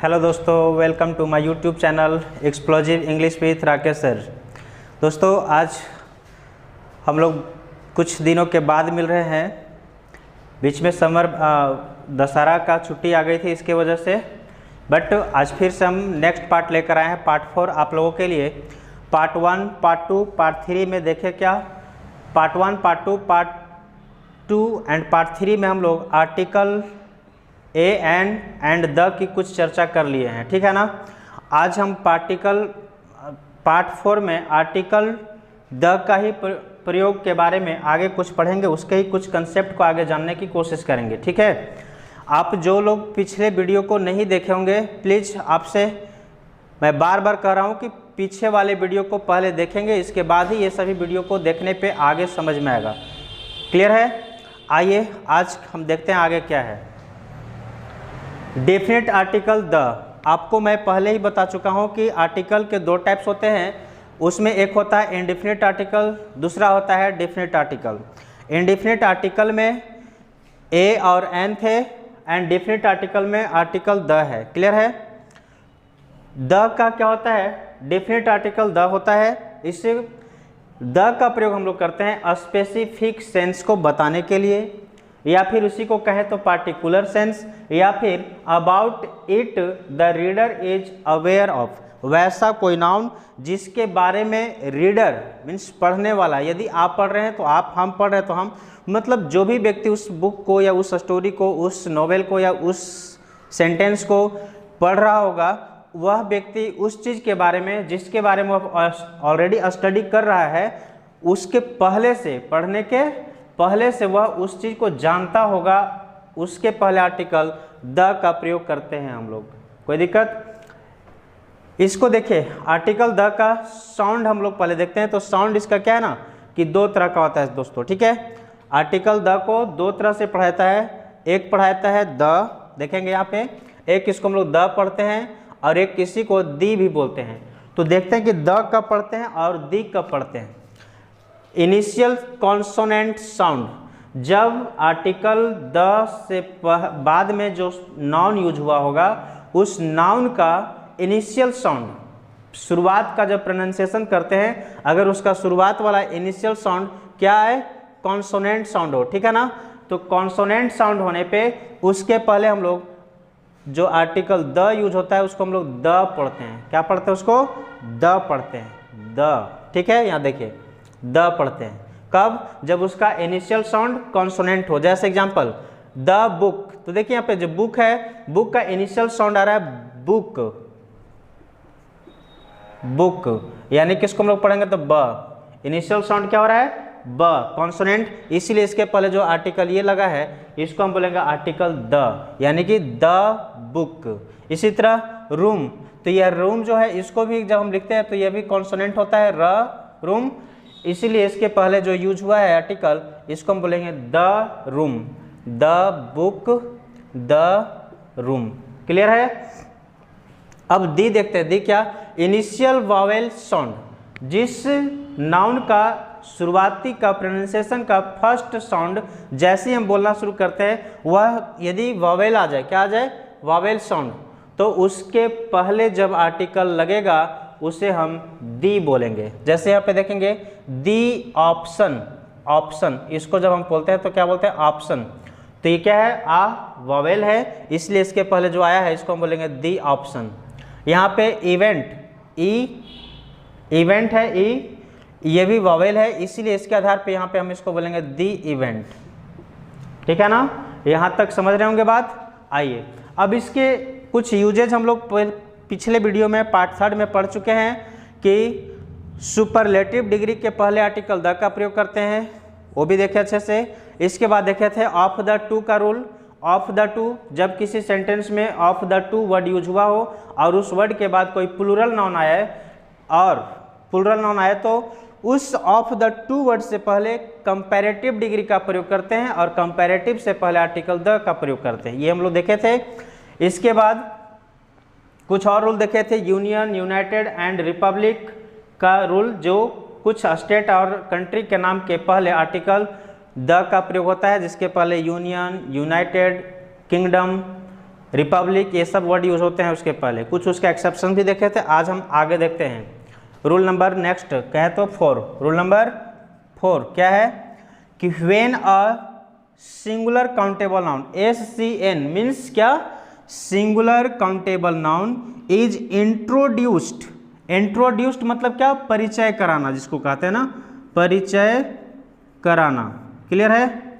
Hello दोस्तों, welcome to my YouTube channel explosive English with Rakesh sir. दोस्तों, आज हम लोग कुछ दिनों के बाद मिल रहे हैं। बीच में समर दशहरा का छुट्टी आ गई थी, इसके वजह से बट आज फिर से हम नेक्स्ट पार्ट लेकर आए हैं, पार्ट 4 आप लोगों के लिए। पार्ट 1, पार्ट 2, पार्ट 3 में देखें क्या, part 1, part 2, part 2 and part 3 में हम लोग article A and the key कुछ चर्चा कर लिए हैं, ठीक है ना। आज हम पार्ट 4 में आर्टिकल द का ही प्रयोग के बारे में आगे कुछ पढ़ेंगे, उसके ही कुछ कंसेप्ट को आगे जानने की कोशिश करेंगे, ठीक है। आप जो लोग पिछले वीडियो को नहीं देखे होंगे, प्लीज़ आपसे मैं बार बार कह रहा हूँ कि पीछे वाले वीडियो को पहले देखेंगे, इसके बाद ही ये सभी वीडियो को देखने पे आगे समझ में आएगा। क्लियर है? आइए आज हम देखते हैं आगे क्या है। डेफिनेट आर्टिकल द, आपको मैं पहले ही बता चुका हूं कि आर्टिकल के दो टाइप्स होते हैं। उसमें एक होता है इंडेफिनिट आर्टिकल, दूसरा होता है डेफिनेट आर्टिकल। इंडेफिनिट आर्टिकल में ए और एन थे एंड डेफिनेट आर्टिकल में आर्टिकल द है। क्लियर है? द का क्या होता है? डेफिनेट आर्टिकल द होता है। इससे द का प्रयोग हम लोग करते हैं स्पेसिफिक सेंस को बताने के लिए, या फिर उसी को कहें तो पार्टिकुलर सेंस, या फिर about it the reader is aware of, वैसा कोई नाउन जिसके बारे में रीडर मीन्स पढ़ने वाला, यदि आप पढ़ रहे हैं तो आप, हम पढ़ रहे हैं तो हम, मतलब जो भी व्यक्ति उस बुक को या उस स्टोरी को, उस नॉवेल को या उस सेंटेंस को पढ़ रहा होगा, वह व्यक्ति उस चीज़ के बारे में जिसके बारे में ऑलरेडी स्टडी कर रहा है, उसके पहले से, पढ़ने के पहले से वह उस चीज़ को जानता होगा, उसके पहले आर्टिकल द का प्रयोग करते हैं हम लोग। कोई दिक्कत? इसको देखिए, आर्टिकल द का साउंड हम लोग पहले देखते हैं। तो साउंड इसका क्या है ना कि दो तरह का होता है दोस्तों, ठीक है। आर्टिकल द को दो तरह से पढ़ाता है। एक पढ़ाता है द, देखेंगे यहाँ पे, एक इसको हम लोग द पढ़ते हैं और एक किसी को दी भी बोलते हैं। तो देखते हैं कि द कब पढ़ते हैं और दी कब पढ़ते हैं। इनिशियल कॉन्सोनेंट साउंड, जब आर्टिकल द से बाद में जो नाउन यूज हुआ होगा, उस नाउन का इनिशियल साउंड, शुरुआत का जब प्रोनाउंसिएशन करते हैं, अगर उसका शुरुआत वाला इनिशियल साउंड क्या है, कॉन्सोनेंट साउंड हो, ठीक है ना। तो कॉन्सोनेंट साउंड होने पे उसके पहले हम लोग जो आर्टिकल द यूज होता है उसको हम लोग द पढ़ते हैं। क्या पढ़ते हैं? उसको द पढ़ते हैं, द, ठीक है। यहाँ देखिए, द पढ़ते हैं कब? जब उसका इनिशियल साउंड कॉन्सोनेंट हो। जैसे एग्जांपल द बुक, तो देखिए यहाँ पे जो बुक है, बुक का इनिशियल साउंड आ रहा है बुक, बुक, यानी किसको हम लोग पढ़ेंगे तो ब, इनिशियल साउंड क्या हो रहा है? ब, कॉन्सोनेंट। इसीलिए इसके पहले जो आर्टिकल ये लगा है इसको हम बोलेंगे आर्टिकल द, यानी कि द बुक। इसी तरह रूम, तो यह रूम जो है इसको भी जब हम लिखते हैं तो यह भी कॉन्सोनेंट होता है र, रूम। इसीलिए इसके पहले जो यूज हुआ है आर्टिकल, इसको हम बोलेंगे the room, the book, the room. Clear है? अब दी देखते हैं। दी क्या? इनिशियल वावेल साउंड, जिस नाउन का शुरुआती का प्रोनाउंसिएशन का फर्स्ट साउंड जैसे ही हम बोलना शुरू करते हैं, वह यदि वावेल आ जाए, क्या आ जाए? वावेल साउंड, तो उसके पहले जब आर्टिकल लगेगा उसे हम दी बोलेंगे। जैसे यहाँ पे देखेंगे दी ऑप्शन, ऑप्शन, इसको जब हम बोलते हैं तो क्या बोलते हैं? ऑप्शन। तो ये क्या है? आ वावेल है, इसलिए इसके पहले जो आया है इसको हम बोलेंगे दी ऑप्शन। यहाँ पे इवेंट, ई, इवेंट है, ई, ये भी वावेल है, इसीलिए इसके आधार पे यहाँ पे हम इसको बोलेंगे दी इवेंट। ठीक है ना? यहाँ तक समझ रहे होंगे बात। आइए अब इसके कुछ यूजेज हम लोग पिछले वीडियो में पार्ट 3 में पढ़ चुके हैं कि सुपरलेटिव डिग्री के पहले आर्टिकल द का प्रयोग करते हैं, वो भी देखे अच्छे से। इसके बाद देखे थे ऑफ द टू का रूल। ऑफ द टू, जब किसी सेंटेंस में of the two word use हुआ हो और उस वर्ड के बाद कोई प्लूरल नाउन आया है, और प्लूरल नाउन आया तो उस ऑफ द टू वर्ड से पहले कंपैरेटिव डिग्री का प्रयोग करते हैं और कंपैरेटिव से पहले आर्टिकल द का प्रयोग करते हैं। ये हम लोग देखे थे। इसके बाद कुछ और रूल देखे थे, यूनियन, यूनाइटेड एंड रिपब्लिक का रूल, जो कुछ स्टेट और कंट्री के नाम के पहले आर्टिकल द का प्रयोग होता है, जिसके पहले यूनियन, यूनाइटेड किंगडम, रिपब्लिक, ये सब वर्ड यूज होते हैं उसके पहले। कुछ उसके एक्सेप्शन भी देखे थे, आज हम आगे देखते हैं। रूल नंबर नेक्स्ट कहे तो 4, रूल नंबर 4 क्या है कि when a singular countable noun, SCN मीन्स क्या, singular countable noun is introduced. Introduced मतलब क्या, परिचय कराना, जिसको कहते हैं ना परिचय कराना। क्लियर है?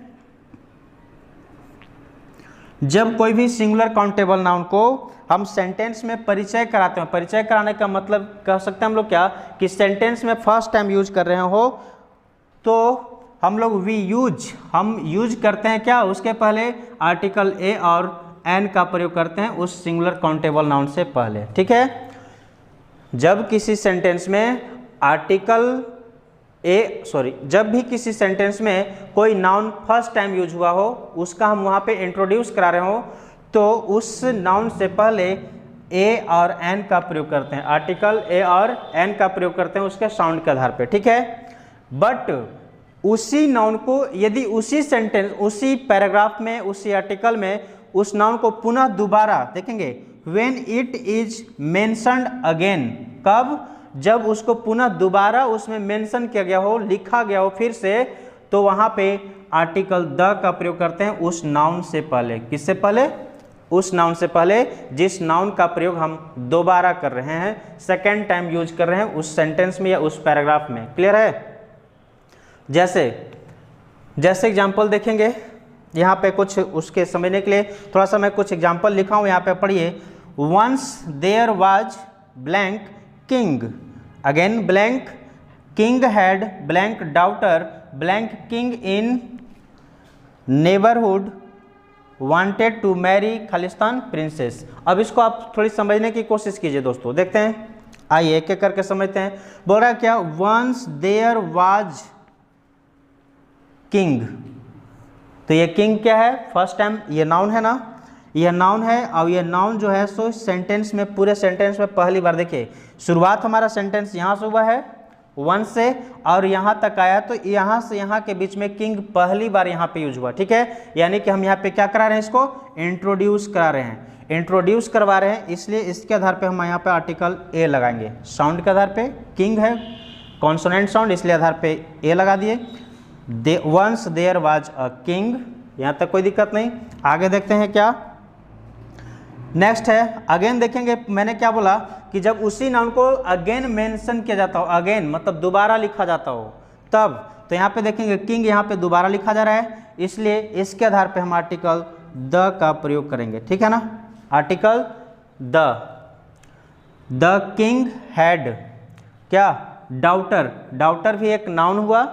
जब कोई भी सिंगुलर काउंटेबल नाउन को हम सेंटेंस में परिचय कराते हैं, परिचय कराने का मतलब कह सकते हैं हम लोग क्या, कि सेंटेंस में फर्स्ट टाइम यूज कर रहे हो तो हम लोग हम यूज करते हैं क्या, उसके पहले आर्टिकल ए और एन का प्रयोग करते हैं उस सिंगुलर काउंटेबल नाउन से पहले। ठीक है? जब किसी सेंटेंस में जब भी किसी सेंटेंस में कोई नाउन फर्स्ट टाइम यूज हुआ हो, उसका हम वहाँ पे इंट्रोड्यूस करा रहे हो, तो उस नाउन से पहले ए और एन का प्रयोग करते हैं, आर्टिकल ए और एन का प्रयोग करते हैं उसके साउंड के आधार पे। ठीक है? बट उसी नाउन को यदि उसी सेंटेंस, उसी पैराग्राफ में, उसी आर्टिकल में उस नाउन को पुनः दोबारा देखेंगे, when it is mentioned again, कब, जब उसको पुनः दोबारा उसमें मेंशन किया गया हो, लिखा गया हो फिर से, तो वहां पे आर्टिकल द का प्रयोग करते हैं उस नाउन से पहले। किससे पहले? उस नाउन से पहले जिस नाउन का प्रयोग हम दोबारा कर रहे हैं, सेकेंड टाइम यूज कर रहे हैं उस सेंटेंस में या उस पैराग्राफ में। क्लियर है? जैसे एग्जाम्पल देखेंगे, यहाँ पे कुछ उसके समझने के लिए थोड़ा सा मैं कुछ एग्जाम्पल लिखा हूँ, यहाँ पे पढ़िए। Once there was blank king, again blank king had blank daughter, blank king in neighbourhood wanted to marry Khalistan princess. अब इसको आप थोड़ी समझने की कोशिश कीजिए दोस्तों, देखते हैं, आइए एक एक करके समझते हैं। बोल रहा है क्या, वंस देयर वाज किंग, तो ये किंग क्या है, फर्स्ट टाइम, ये नाउन है ना, ये नाउन है, और ये नाउन जो है सो सेंटेंस में, पूरे सेंटेंस में पहली बार, देखिए शुरुआत हमारा सेंटेंस यहाँ से हुआ है वन से और यहाँ तक आया, तो यहाँ से यहाँ के बीच में किंग पहली बार यहाँ पे यूज हुआ। ठीक है? यानी कि हम यहाँ पे क्या करा रहे हैं, इसको इंट्रोड्यूस करा रहे हैं, इंट्रोड्यूस करवा रहे हैं, इसलिए इसके आधार पे हम यहाँ पे आर्टिकल ए लगाएंगे। साउंड के आधार पे, किंग है कॉन्सोनेंट साउंड, इसलिए आधार पे ए लगा दिए। Once there was a king, यहाँ तक कोई दिक्कत नहीं। आगे देखते हैं क्या नेक्स्ट है, अगेन देखेंगे। मैंने क्या बोला कि जब उसी नाउन को अगेन मेंशन किया जाता हो, अगेन मतलब दोबारा लिखा जाता हो तब, तो यहाँ पे देखेंगे किंग यहाँ पे दोबारा लिखा जा रहा है, इसलिए इसके आधार पे हम आर्टिकल द का प्रयोग करेंगे। ठीक है ना? आर्टिकल द किंग हैड क्या, डाउटर, डाउटर भी एक नाउन हुआ,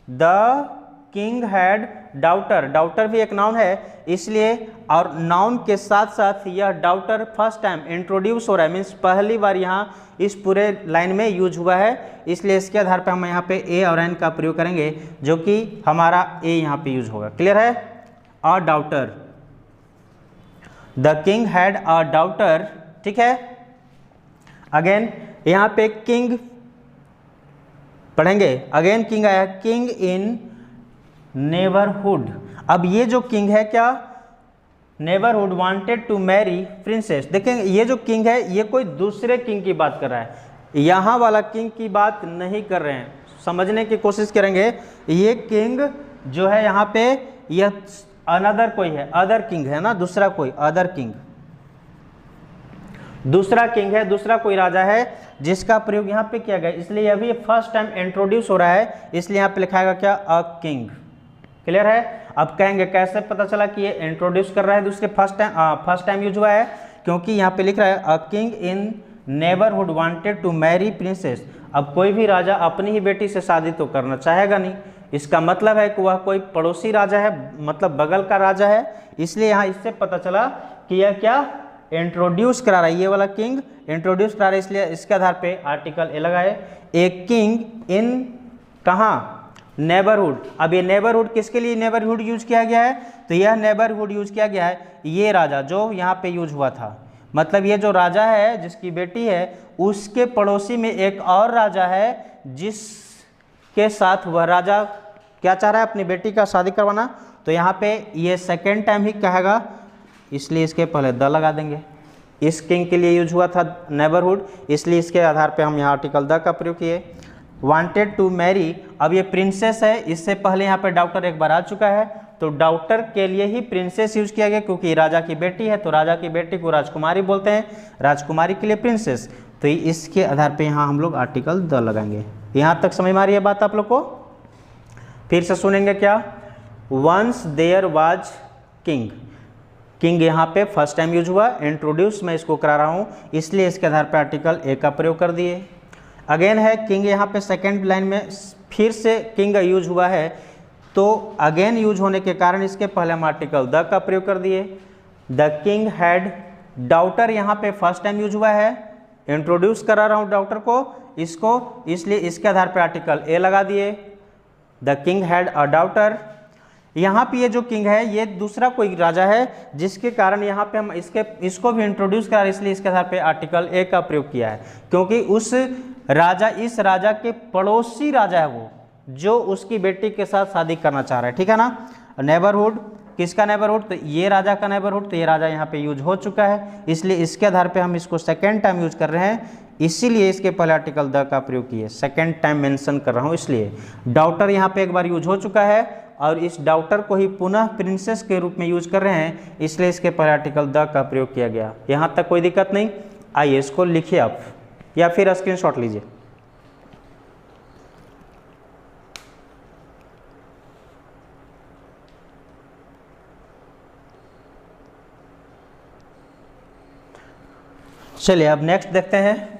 the king had daughter, daughter भी एक नाउन है, इसलिए और नाउन के साथ साथ यह डाउटर फर्स्ट टाइम इंट्रोड्यूस हो रहा है, मीन्स पहली बार यहाँ इस पूरे लाइन में यूज हुआ है, इसलिए इसके आधार पर हम यहाँ पे ए और एन का प्रयोग करेंगे, जो कि हमारा ए यहाँ पे यूज होगा। क्लियर है? A daughter, the king had a daughter. ठीक है? अगेन यहाँ पे किंग पढ़ेंगे, अगेन किंग आया, किंग इन नेबरहुड। अब ये जो किंग है क्या, neighbourhood wanted to marry princess. देखेंगे ये जो किंग है ये कोई दूसरे किंग की बात कर रहा है, यहाँ वाला किंग की बात नहीं कर रहे हैं, समझने की कोशिश करेंगे। ये किंग जो है यहाँ पे, यह अनदर कोई है, अदर किंग है ना, दूसरा कोई अदर किंग, दूसरा किंग है, दूसरा कोई राजा है जिसका प्रयोग यहाँ पे किया गया, इसलिए यह भी फर्स्ट टाइम इंट्रोड्यूस हो रहा है, इसलिए यहाँ पे लिखाएगा क्या, अ किंग। क्लियर है? अब कहेंगे कैसे पता चला कि ये इंट्रोड्यूस कर रहा है दूसरे फर्स्ट टाइम यूज हुआ है, क्योंकि यहाँ पे लिख रहा है a king in neighbourhood wanted to marry princess. अब कोई भी राजा अपनी ही बेटी से शादी तो करना चाहेगा नहीं, इसका मतलब है कि वह कोई पड़ोसी राजा है, मतलब बगल का राजा है, इसलिए यहाँ इससे पता चला कि यह क्या इंट्रोड्यूस करा रहा है, ये वाला किंग इंट्रोड्यूस करा रहा है, इसलिए इसके आधार पे आर्टिकल ए लगाए। ए किंग इन कहाँ, नेबरहुड। अब ये नेबरहुड किसके लिए नेबरहुड यूज किया गया है, तो यह नेबरहुड यूज किया गया है ये राजा जो यहाँ पे यूज हुआ था, मतलब ये जो राजा है जिसकी बेटी है उसके पड़ोसी में एक और राजा है जिसके साथ वह राजा क्या चाह रहा है, अपनी बेटी का शादी करवाना, तो यहाँ पे ये सेकेंड टाइम ही कहेगा, इसलिए इसके पहले द लगा देंगे। इस किंग के लिए यूज हुआ था नेबरहुड, इसलिए इसके आधार पे हम यहाँ आर्टिकल द का प्रयोग किए। वांटेड टू मैरी, अब ये प्रिंसेस है, इससे पहले यहाँ पे डॉक्टर एक बार आ चुका है, तो डॉक्टर के लिए ही प्रिंसेस यूज किया गया, क्योंकि राजा की बेटी है तो राजा की बेटी को राजकुमारी बोलते हैं, राजकुमारी के लिए प्रिंसेस, तो इसके आधार पे यहाँ हम लोग आर्टिकल द लगाएंगे। यहाँ तक समझ में आ रही है बात आप लोग को? फिर से सुनेंगे क्या? Once there was king, king यहाँ पे फर्स्ट टाइम यूज हुआ, इंट्रोड्यूस मैं इसको करा रहा हूँ, इसलिए इसके आधार पर आर्टिकल ए का प्रयोग कर दिए। अगेन है किंग, यहाँ पे सेकेंड लाइन में फिर से किंग यूज हुआ है, तो अगेन यूज होने के कारण इसके पहले हम आर्टिकल द का प्रयोग कर दिए। द किंग हैड डॉटर, यहाँ पे फर्स्ट टाइम यूज हुआ है, इंट्रोड्यूस करा रहा हूँ डॉक्टर को, इसको, इसलिए इसके आधार पर आर्टिकल ए लगा दिए। The king had a daughter, यहाँ पे ये जो किंग है ये दूसरा कोई राजा है, जिसके कारण यहाँ पे हम इसको भी इंट्रोड्यूस करा, इसलिए इसके आधार पे आर्टिकल ए का प्रयोग किया है, क्योंकि उस राजा, इस राजा के पड़ोसी राजा है वो, जो उसकी बेटी के साथ शादी करना चाह रहा है, ठीक है ना। नेबरहुड, किसका नेबरहुड? तो ये राजा का नेबरहुड, तो ये राजा यहाँ पे यूज हो चुका है, इसलिए इसके आधार पे हम इसको सेकेंड टाइम यूज कर रहे हैं, इसीलिए इसके पहले आर्टिकल द का प्रयोग किए, सेकेंड टाइम मेंशन कर रहा हूँ इसलिए। डॉटर यहाँ पे एक बार यूज हो चुका है, और इस डॉटर को ही पुनः प्रिंसेस के रूप में यूज कर रहे हैं, इसलिए इसके पहले आर्टिकल द का प्रयोग किया गया। यहाँ तक कोई दिक्कत नहीं? आइए इसको लिखिए आप, या फिर स्क्रीनशॉट लीजिए। चलिए अब नेक्स्ट देखते हैं।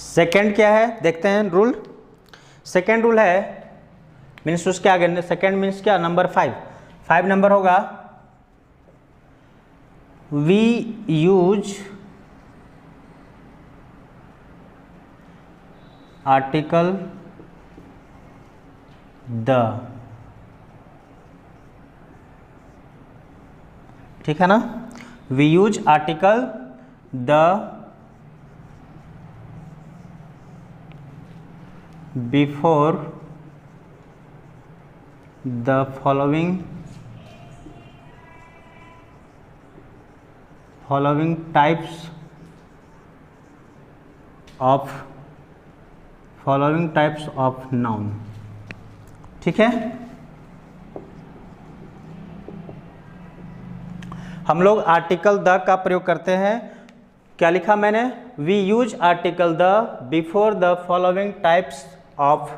सेकेंड क्या है देखते हैं रूल। सेकेंड रूल है मीन्स उसके आगे, सेकेंड मीन्स क्या? नंबर 5 नंबर होगा, वी यूज आर्टिकल द, ठीक है ना। We use article the before the following types of noun, ठीक है। हम लोग आर्टिकल द का प्रयोग करते हैं, क्या लिखा मैंने? We use article the before the following types of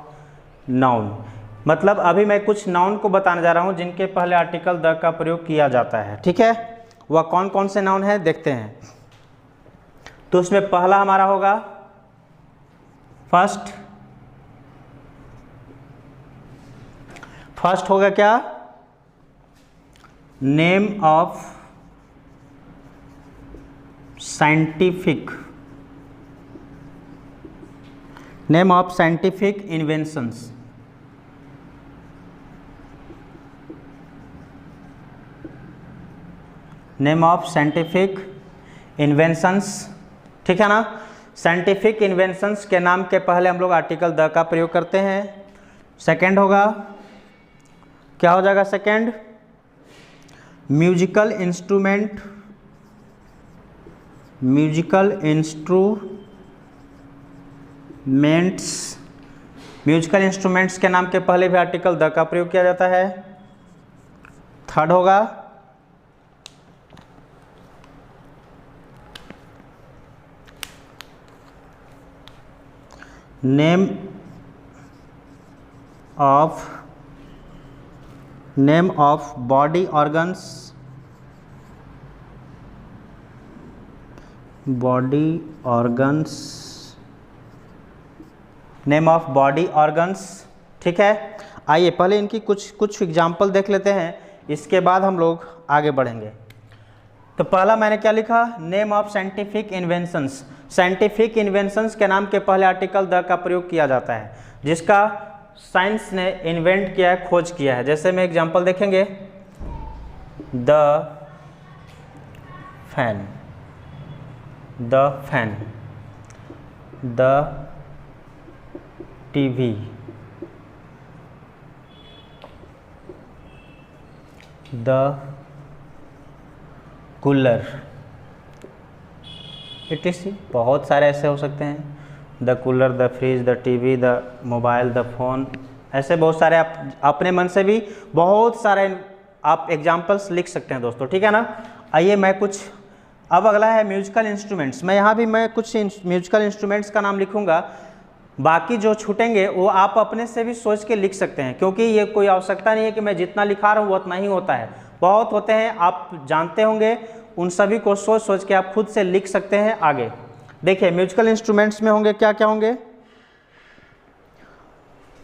noun, मतलब अभी मैं कुछ नाउन को बताने जा रहा हूं जिनके पहले आर्टिकल द का प्रयोग किया जाता है, ठीक है। वह कौन कौन से नाउन है देखते हैं। तो उसमें पहला हमारा होगा फर्स्ट होगा क्या? Name of scientific, name of scientific inventions, name of scientific inventions, ठीक है ना। साइंटिफिक इन्वेंशंस के नाम के पहले हम लोग आर्टिकल द का प्रयोग करते हैं। सेकंड होगा, क्या हो जाएगा second? Musical instrument, musical instruments के नाम के पहले भी आर्टिकल द का प्रयोग किया जाता है। थर्ड होगा name of body organs, name of body organs, ठीक है। आइए पहले इनकी कुछ एग्जाम्पल देख लेते हैं, इसके बाद हम लोग आगे बढ़ेंगे। तो पहला मैंने क्या लिखा, name of scientific inventions. Scientific inventions के नाम के पहले आर्टिकल द का प्रयोग किया जाता है, जिसका साइंस ने इन्वेंट किया है, खोज किया है। जैसे में एग्जांपल देखेंगे, the fan, the fan, the TV, the cooler, etc। बहुत सारे ऐसे हो सकते हैं, the cooler, the fridge, the TV, the mobile, the phone, ऐसे बहुत सारे आप अपने मन से भी बहुत सारे आप एग्जाम्पल्स लिख सकते हैं दोस्तों, ठीक है ना। आइए मैं कुछ, अब अगला है म्यूजिकल इंस्ट्रूमेंट्स। मैं यहाँ भी मैं कुछ म्यूजिकल इंस्ट्रूमेंट्स का नाम लिखूँगा, बाकी जो छूटेंगे वो आप अपने से भी सोच के लिख सकते हैं, क्योंकि ये कोई आवश्यकता नहीं है कि मैं जितना लिखा रहा हूँ वो उतना ही होता है, बहुत होते हैं, आप जानते होंगे। उन सभी को सोच सोच के आप खुद से लिख सकते हैं आगे। देखिए म्यूजिकल इंस्ट्रूमेंट्स में होंगे क्या क्या होंगे,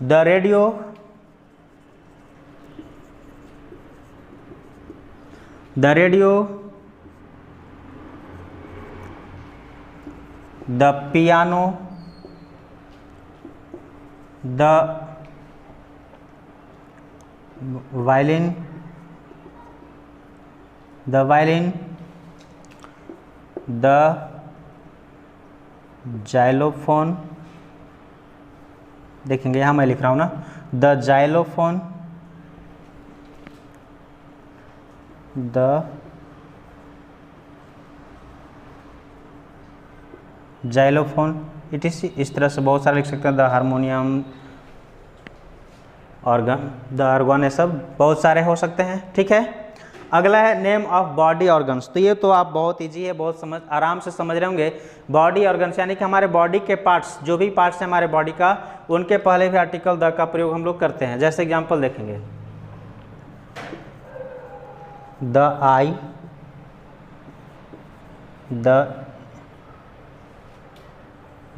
the radio, the radio, the piano, the violin, the violin, the xylophone, देखेंगे यहाँ मैं लिख रहा हूँ ना, द जाइलोफोन, द जाइलोफोन, इस तरह से बहुत सारे लिख सकते हैं, the harmonium, organ, the organ, ये सब बहुत सारे हो सकते हैं, ठीक है। अगला है नेम ऑफ बॉडी ऑर्गन्स। तो ये तो आप बहुत इजी है, बहुत आराम से समझ रहे होंगे। बॉडी ऑर्गन्स यानी कि हमारे बॉडी के पार्ट्स, जो भी पार्ट्स हैं हमारे बॉडी का, उनके पहले भी आर्टिकल द का प्रयोग हम लोग करते हैं। जैसे एग्जांपल देखेंगे, द आई,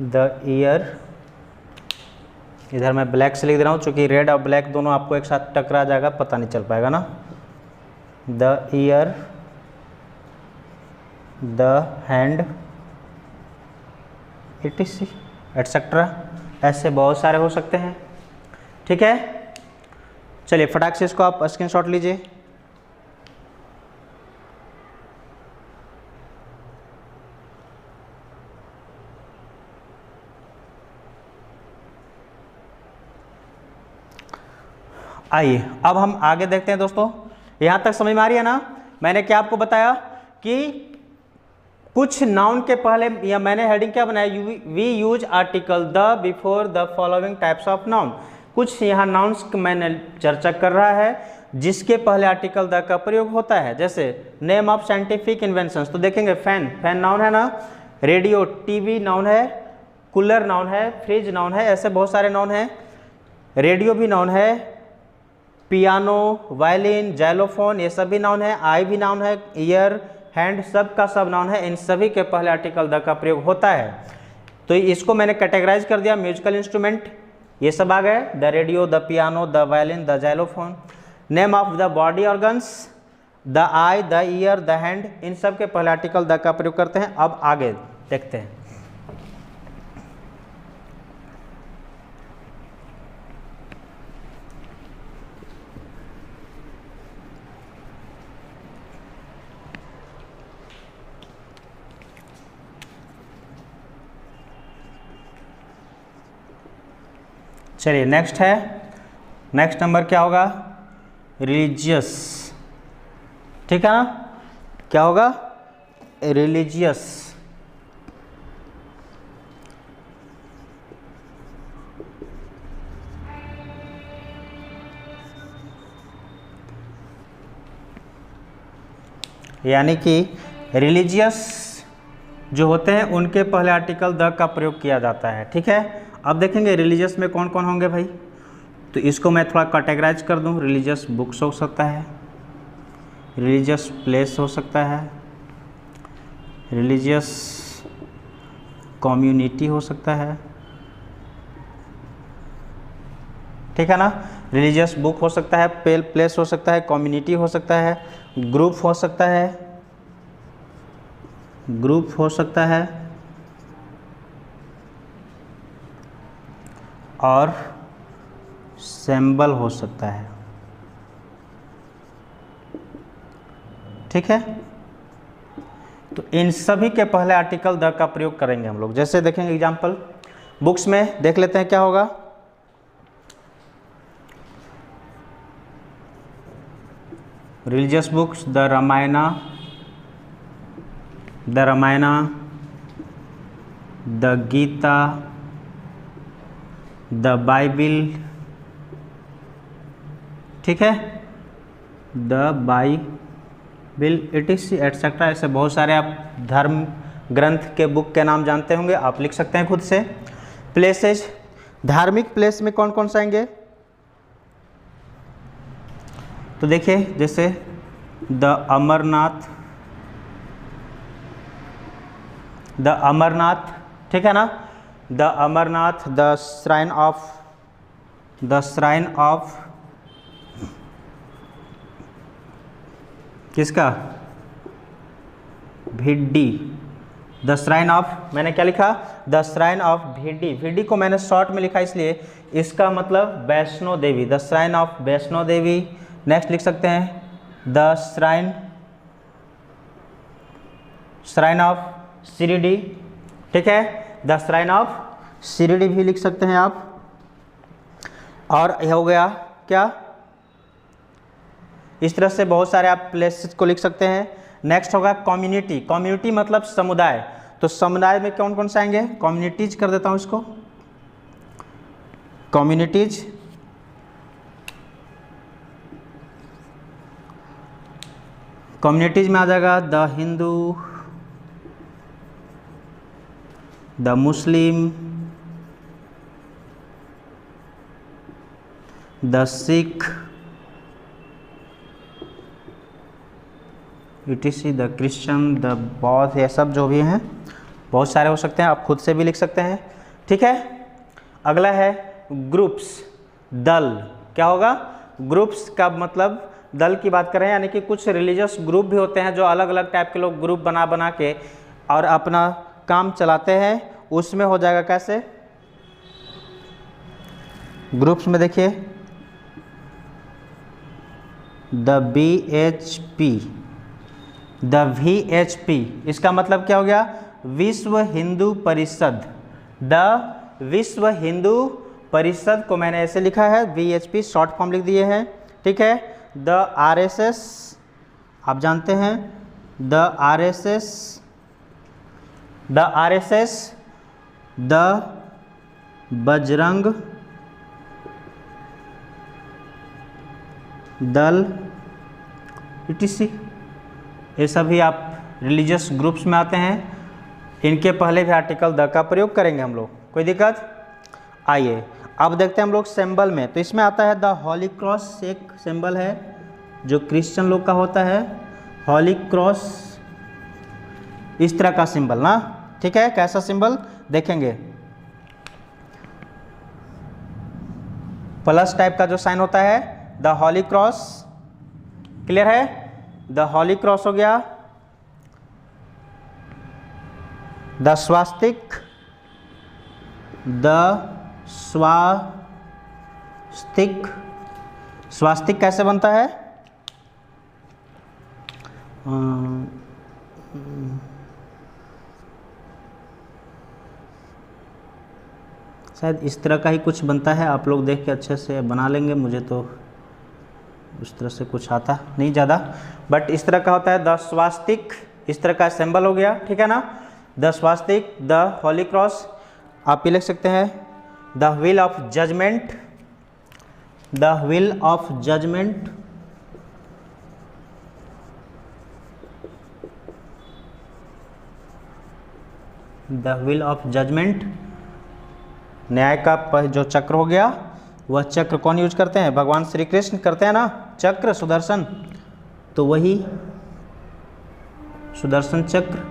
द ईयर, इधर मैं ब्लैक से लिख दे रहा हूँ, चूँकि रेड और ब्लैक दोनों आपको एक साथ टकरा जाएगा, पता नहीं चल पाएगा ना। The ear, the hand, etc etcetera, ऐसे बहुत सारे हो सकते हैं, ठीक है। चलिए फटाक से इसको आप स्क्रीनशॉट लीजिए। आइए अब हम आगे देखते हैं दोस्तों। यहाँ तक समझ में आ रही है ना। मैंने क्या आपको बताया कि कुछ नाउन के पहले, या मैंने हेडिंग क्या बनाया, we use article the before the following types of noun. कुछ यहाँ नाउन्स मैंने चर्चा कर रहा है जिसके पहले आर्टिकल द का प्रयोग होता है। जैसे नेम ऑफ साइंटिफिक इन्वेंशंस, तो देखेंगे फैन, फैन नाउन है ना, रेडियो, टीवी नाउन है, कूलर नाउन है, फ्रिज नाउन है, ऐसे बहुत सारे नाउन हैं। रेडियो भी नाउन है, पियानो, वायलिन, जाइलोफोन, ये सब भी नाउन है। आई भी नाउन है, ईयर, हैंड, सब का सब नाउन है। इन सभी के पहले आर्टिकल द का प्रयोग होता है। तो इसको मैंने कैटेगराइज कर दिया, म्यूजिकल इंस्ट्रूमेंट ये सब आ गए, the radio, the piano, the violin, the xylophone. Name of the body organs, the eye, the ear, the hand, इन सब के पहले आर्टिकल द का प्रयोग करते हैं। अब आगे देखते हैं। चलिए नेक्स्ट है, नेक्स्ट नंबर क्या होगा, रिलीजियस, ठीक है ना। क्या होगा, रिलीजियस। यानी कि रिलीजियस जो होते हैं उनके पहले आर्टिकल द का प्रयोग किया जाता है, ठीक है। अब देखेंगे रिलीजियस में कौन कौन होंगे भाई, तो इसको मैं थोड़ा कैटेगराइज कर दूं। रिलीजियस बुक्स हो सकता है, रिलीजियस प्लेस हो सकता है, रिलीजियस कम्युनिटी हो सकता है, ठीक है ना। रिलीजियस बुक हो सकता है, प्लेस हो सकता है, कम्युनिटी हो सकता है, ग्रुप हो सकता है, ग्रुप हो सकता है और सिंबल हो सकता है। ठीक है, तो इन सभी के पहले आर्टिकल द का प्रयोग करेंगे हम लोग। जैसे देखेंगे एग्जांपल बुक्स में देख लेते हैं क्या होगा। Religious books, the Ramayana, the Gita, the Bible, ठीक है, द बाइबिल etc एटसेट्रा। ऐसे बहुत सारे आप धर्म ग्रंथ के बुक के नाम जानते होंगे, आप लिख सकते हैं खुद से। प्लेसेज, धार्मिक प्लेस में कौन कौन से आएंगे, तो देखिए जैसे द अमरनाथ, ठीक है ना, the Amarnath, the shrine of किसका, भिड्डी, द श्राइन ऑफ, मैंने क्या लिखा, the shrine of Bhiddi. Bhiddi को मैंने शॉर्ट में लिखा इसलिए, इसका मतलब Vaishno Devi, the shrine of Vaishno Devi. Next लिख सकते हैं द श्राइन ऑफ शिरडी, ठीक है, द श्राइन ऑफ शिरडी भी लिख सकते हैं आप। और यह हो गया क्या, इस तरह से बहुत सारे आप प्लेसेस को लिख सकते हैं। नेक्स्ट होगा कम्युनिटी, कम्युनिटी मतलब समुदाय, तो समुदाय में कौन कौन से आएंगे, कम्युनिटीज कर देता हूं इसको, कम्युनिटीज, कम्युनिटीज में आ जाएगा the Hindu, the Muslim, the Sikh etc, the Christian, the बौद्ध, ये सब जो भी हैं बहुत सारे हो सकते हैं, आप खुद से भी लिख सकते हैं। ठीक है, अगला है ग्रुप्स, दल। क्या होगा, ग्रुप्स का मतलब दल की बात कर रहे हैं, यानी कि कुछ रिलीजियस ग्रुप भी होते हैं जो अलग अलग टाइप के लोग ग्रुप बना बना के और अपना काम चलाते हैं, उसमें हो जाएगा कैसे, ग्रुप्स में देखिए द VHP, इसका मतलब क्या हो गया, विश्व हिंदू परिषद। द विश्व हिंदू परिषद को मैंने ऐसे लिखा है, VHP शॉर्ट फॉर्म लिख दिए हैं। ठीक है, द RSS, आप जानते हैं the RSS, the Bajrang Dal etc, ये सभी आप रिलीजियस ग्रुप्स में आते हैं। इनके पहले भी आर्टिकल द का प्रयोग करेंगे हम लोग, कोई दिक्कत। आइए अब देखते हैं हम लोग सिंबल में, तो इसमें आता है द हॉली क्रॉस, एक सिंबल है जो क्रिश्चियन लोग का होता है, हॉली क्रॉस, इस तरह का सिंबल ना। ठीक है, कैसा सिंबल देखेंगे, प्लस टाइप का जो साइन होता है, द हॉली क्रॉस, क्लियर है, द हॉली क्रॉस हो गया, द स्वास्तिक, द स्वास्तिक कैसे बनता है, शायद इस तरह का ही कुछ बनता है, आप लोग देख के अच्छे से बना लेंगे, मुझे तो उस तरह से कुछ आता नहीं ज़्यादा, बट इस तरह का होता है द स्वास्तिक, इस तरह का सिंबल हो गया। ठीक है ना, the swastika, the holy cross, आप ये लिख सकते हैं the wheel of judgement, the wheel of judgement, the wheel of judgement, न्याय का जो चक्र हो गया, वह चक्र कौन यूज करते हैं, भगवान श्री कृष्ण करते हैं ना, चक्र सुदर्शन, तो वही सुदर्शन चक्र।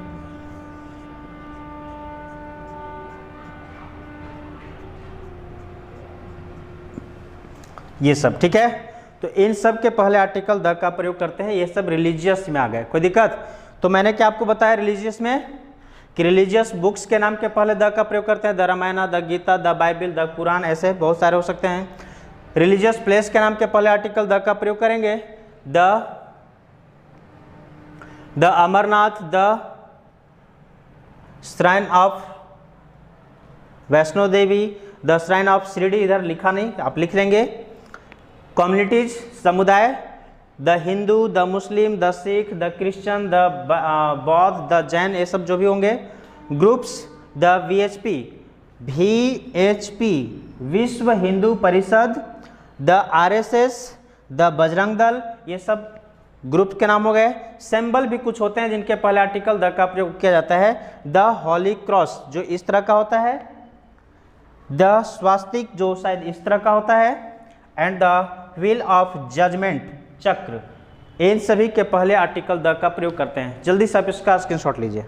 ये सब ठीक है, तो इन सब के पहले आर्टिकल द का प्रयोग करते हैं, ये सब रिलीजियस में आ गए, कोई दिक्कत। तो मैंने क्या आपको बताया रिलीजियस में कि रिलीजियस बुक्स के नाम के पहले द का प्रयोग करते हैं, the Ramayan, the Gita, the Bible, the Quran, ऐसे बहुत सारे हो सकते हैं। रिलीजियस प्लेस के नाम के पहले आर्टिकल द का प्रयोग करेंगे, the Amarnath, the shrine of Vaishno Devi, the shrine of Shirdi, इधर लिखा नहीं आप लिख लेंगे। कम्युनिटीज समुदाय, the Hindu, the Muslim, the Sikh, the Christian, the Bauddh, the Jain, ये सब जो भी होंगे। ग्रुप्स, द VHP विश्व Hindu Parishad, the RSS, the Bajrang Dal, ये सब ग्रुप के नाम हो गए। सिंबल भी कुछ होते हैं जिनके पहले आर्टिकल द का प्रयोग किया जाता है, द होली क्रॉस जो इस तरह का होता है, द स्वास्तिक जो शायद इस तरह का होता है, and the wheel of judgement चक्र, इन सभी के पहले आर्टिकल द का प्रयोग करते हैं। जल्दी से आप इसका स्क्रीनशॉट लीजिए।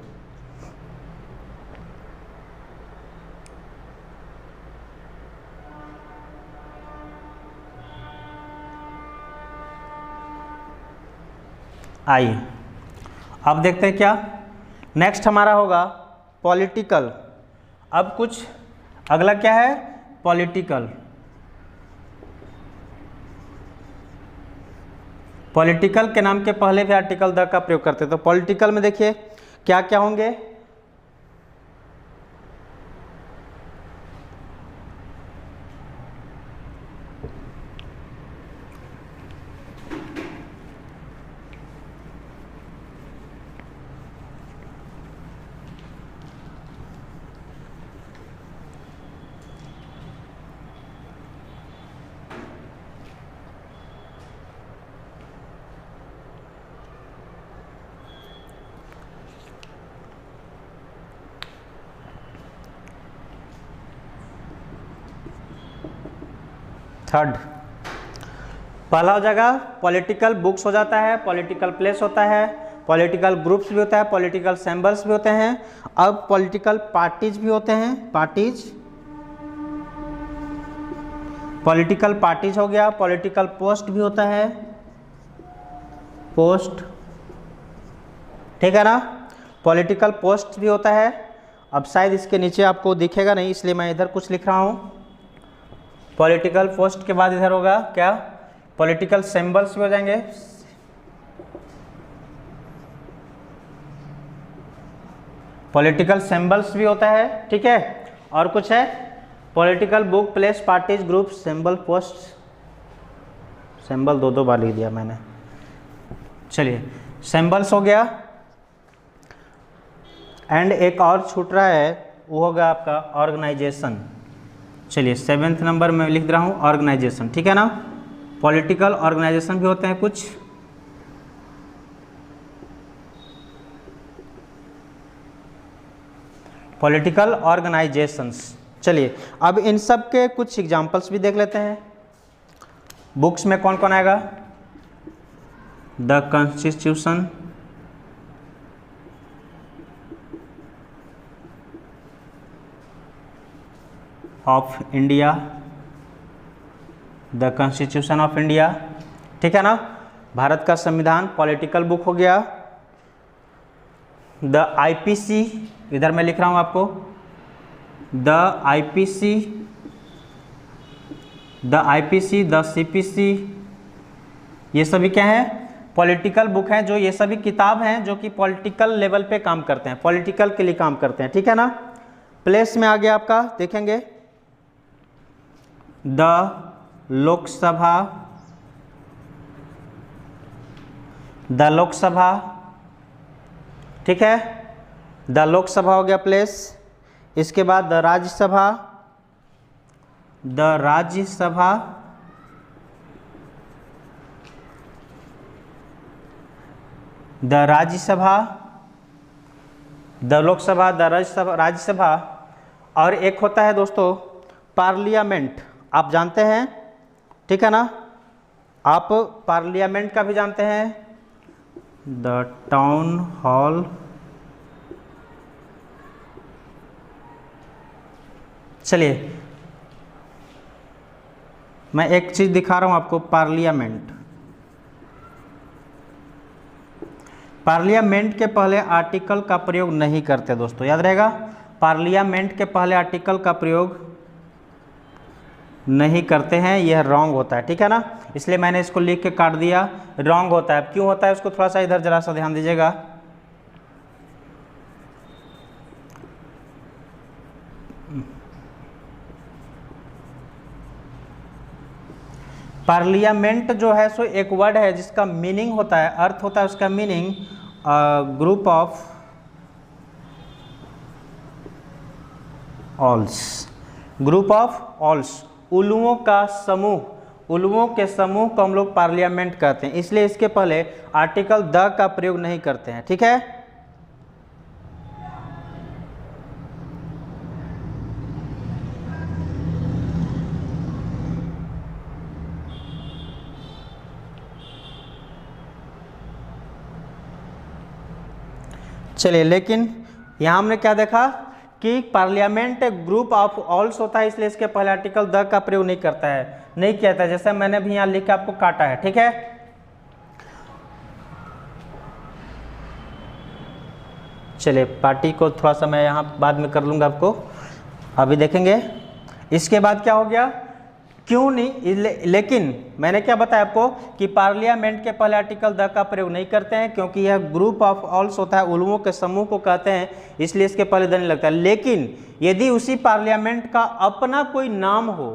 आइए अब देखते हैं क्या नेक्स्ट हमारा होगा पॉलिटिकल। अब कुछ अगला क्या है, पॉलिटिकल। पॉलिटिकल के नाम के पहले भी आर्टिकल द का प्रयोग करते हैं। तो पॉलिटिकल में देखिए क्या क्या होंगे, थर्ड पहला हो जाएगा पॉलिटिकल बुक्स हो जाता है, पॉलिटिकल प्लेस होता है, पॉलिटिकल ग्रुप्स भी होता है, पॉलिटिकल सिंबल्स भी होते हैं। अब पॉलिटिकल पार्टीज भी होते हैं, पार्टीज, पॉलिटिकल पार्टीज हो गया। पॉलिटिकल पोस्ट भी होता है, पोस्ट, ठीक है ना, पॉलिटिकल पोस्ट भी होता है। अब शायद इसके नीचे आपको दिखेगा नहीं इसलिए मैं इधर कुछ लिख रहा हूँ। पॉलिटिकल पोस्ट के बाद इधर होगा क्या, पॉलिटिकल सिंबल्स भी हो जाएंगे, पॉलिटिकल सिंबल्स भी होता है, ठीक है। और कुछ है political book, place, parties, group, symbol, post, symbol दो बार लिख दिया मैंने। चलिए सिंबल्स हो गया, एंड एक और छूट रहा है वो होगा आपका ऑर्गेनाइजेशन। चलिए 7वें नंबर में लिख रहा हूँ ऑर्गेनाइजेशन, ठीक है ना। पॉलिटिकल ऑर्गेनाइजेशन भी होते हैं कुछ, पॉलिटिकल ऑर्गेनाइजेशंस। चलिए अब इन सब के कुछ एग्जांपल्स भी देख लेते हैं। बुक्स में कौन कौन आएगा, the constitution, of India, the constitution of India, ठीक है ना, भारत का संविधान, पॉलिटिकल बुक हो गया। द आईपीसी, इधर मैं लिख रहा हूं आपको, द आईपीसी, द सीपीसी, ये सभी क्या है, पॉलिटिकल बुक हैं, जो ये सभी किताब हैं जो कि पॉलिटिकल लेवल पे काम करते हैं, पॉलिटिकल के लिए काम करते हैं, ठीक है ना। प्लेस में आ गया आपका, देखेंगे द लोकसभा, द लोकसभा, ठीक है, द लोकसभा हो गया प्लेस। इसके बाद the Rajya Sabha, the Rajya Sabha, the Rajya Sabha, the Lok Sabha, the Rajya Sabha, Rajya Sabha. और एक होता है दोस्तों पार्लियामेंट, आप जानते हैं, ठीक है ना, आप पार्लियामेंट का भी जानते हैं, द टाउन हॉल। चलिए मैं एक चीज दिखा रहा हूं आपको, पार्लियामेंट। पार्लियामेंट के पहले आर्टिकल का प्रयोग नहीं करते दोस्तों, याद रहेगा, पार्लियामेंट के पहले आर्टिकल का प्रयोग नहीं करते हैं, यह रॉन्ग होता है, ठीक है ना, इसलिए मैंने इसको लिख के काट दिया, रॉन्ग होता है। क्यों होता है उसको थोड़ा सा इधर जरा सा ध्यान दीजिएगा। पार्लियामेंट जो है सो एक वर्ड है जिसका मीनिंग होता है, अर्थ होता है उसका meaning group of owls, group of owls, उल्लुओं का समूह, उल्लुओं के समूह को हम लोग पार्लियामेंट कहते हैं, इसलिए इसके पहले आर्टिकल द का प्रयोग नहीं करते हैं, ठीक है। चलिए, लेकिन यहाँ हमने क्या देखा कि पार्लियामेंट एक ग्रुप ऑफ ऑल्स होता है, इसलिए इसके पहले आर्टिकल द का प्रयोग नहीं करता है, नहीं किया था, जैसे मैंने भी यहाँ लिख के आपको काटा है, ठीक है। चलिए, पार्टी को थोड़ा सा मैं यहाँ बाद में कर लूँगा, आपको अभी देखेंगे। इसके बाद क्या हो गया, क्यों नहीं, लेकिन मैंने क्या बताया आपको कि पार्लियामेंट के पहले आर्टिकल द का प्रयोग नहीं करते हैं, क्योंकि यह ग्रुप ऑफ ऑल्स होता है, उल्लुओं के समूह को कहते हैं, इसलिए इसके पहले द नहीं लगता है। लेकिन यदि उसी पार्लियामेंट का अपना कोई नाम हो,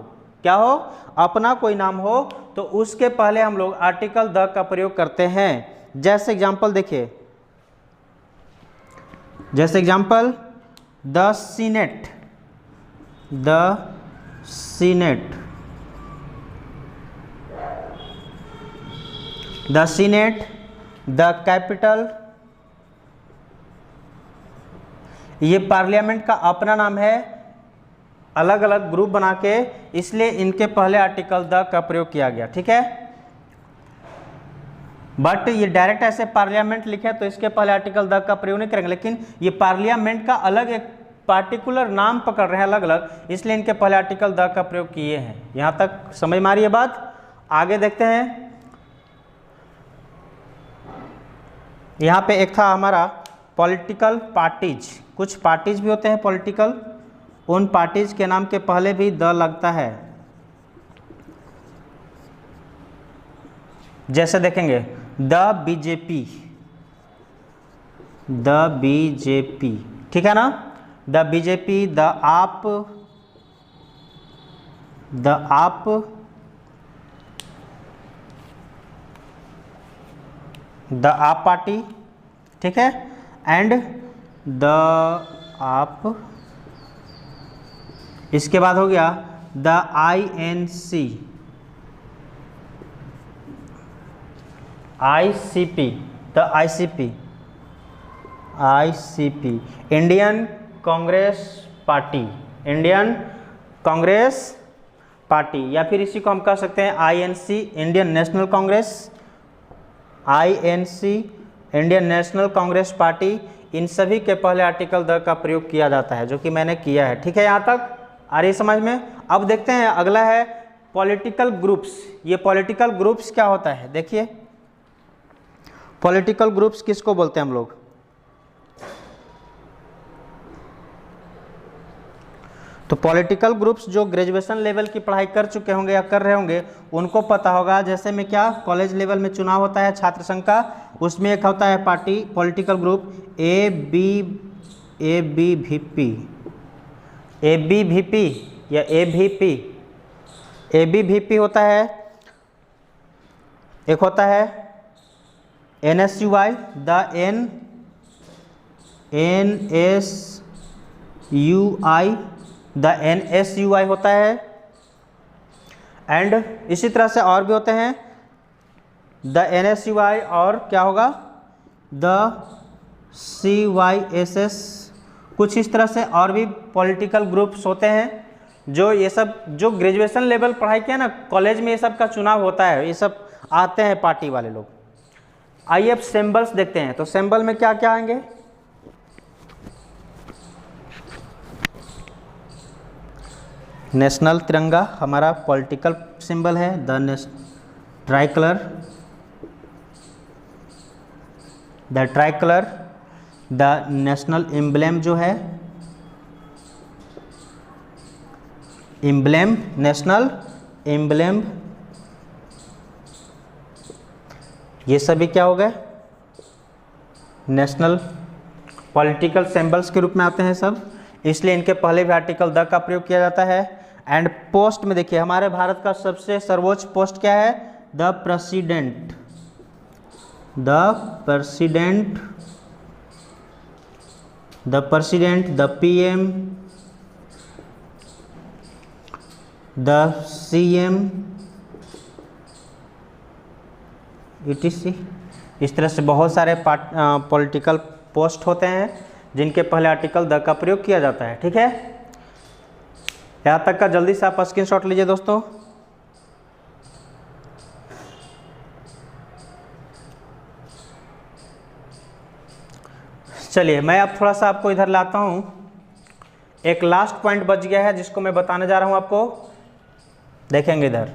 क्या हो, अपना कोई नाम हो, तो उसके पहले हम लोग आर्टिकल द का प्रयोग करते हैं। जैसे एग्जाम्पल देखिए, जैसे example the senate, the senate, the senate, the capital, ये पार्लियामेंट का अपना नाम है, अलग अलग ग्रुप बना के, इसलिए इनके पहले आर्टिकल द का प्रयोग किया गया, ठीक है। बट ये डायरेक्ट ऐसे पार्लियामेंट लिखे तो इसके पहले आर्टिकल द का प्रयोग नहीं करेंगे, लेकिन ये पार्लियामेंट का अलग एक पार्टिकुलर नाम पकड़ रहे हैं अलग अलग, इसलिए इनके पहले आर्टिकल द का प्रयोग किए हैं। यहाँ तक समझ में आ रही है बात। आगे देखते हैं, यहाँ पे एक था हमारा पॉलिटिकल पार्टीज, कुछ पार्टीज भी होते हैं पॉलिटिकल, उन पार्टीज के नाम के पहले भी द लगता है। जैसे देखेंगे द बीजेपी, द बीजेपी, ठीक है ना, the BJP, the AAP, the AAP, the AAP party, ठीक है, एंड द आप, इसके बाद हो गया the INC, ICP, the ICP, ICP, Indian Congress party, Indian Congress party, या फिर इसी को हम कह सकते हैं INC, Indian National Congress, INC, Indian National Congress party, इन सभी के पहले आर्टिकल द का प्रयोग किया जाता है, जो कि मैंने किया है, ठीक है। यहाँ तक आ रही समझ में। अब देखते हैं अगला है पॉलिटिकल ग्रुप्स। ये पॉलिटिकल ग्रुप्स क्या होता है, देखिए पॉलिटिकल ग्रुप्स किसको बोलते हैं हम लोग। तो पॉलिटिकल ग्रुप्स जो ग्रेजुएशन लेवल की पढ़ाई कर चुके होंगे या कर रहे होंगे उनको पता होगा। जैसे में क्या कॉलेज लेवल में चुनाव होता है छात्र संघ का, उसमें एक होता है पार्टी पॉलिटिकल ग्रुप ABVP या ABVP होता है। एक होता है NSUI, द NSUI होता है। एंड इसी तरह से और भी होते हैं द NSUI और क्या होगा द CYSS, कुछ इस तरह से और भी पॉलिटिकल ग्रुप्स होते हैं जो ये सब जो ग्रेजुएशन लेवल पढ़ाई किया ना कॉलेज में, ये सब का चुनाव होता है, ये सब आते हैं पार्टी वाले लोग। आइए अब सिंबल्स देखते हैं। तो सिंबल में क्या क्या आएंगे, नेशनल तिरंगा हमारा पॉलिटिकल सिंबल है, the try colour, the try colour, the national emblem जो है, एम्ब्लेम, नेशनल एम्ब्लेम, ये सभी क्या हो गए, नेशनल पॉलिटिकल सिंबल्स के रूप में आते हैं सब, इसलिए इनके पहले भी आर्टिकल द का प्रयोग किया जाता है। एंड पोस्ट में देखिए हमारे भारत का सबसे सर्वोच्च पोस्ट क्या है, the president, the president, the president, the PM, the CM, etc। इस तरह से बहुत सारे पॉलिटिकल पोस्ट होते हैं जिनके पहले आर्टिकल द का प्रयोग किया जाता है। ठीक है, यहाँ तक का जल्दी से आप स्क्रीनशॉट लीजिए दोस्तों। चलिए मैं अब थोड़ा सा आपको इधर लाता हूँ, एक लास्ट पॉइंट बच गया है जिसको मैं बताने जा रहा हूँ आपको, देखेंगे इधर।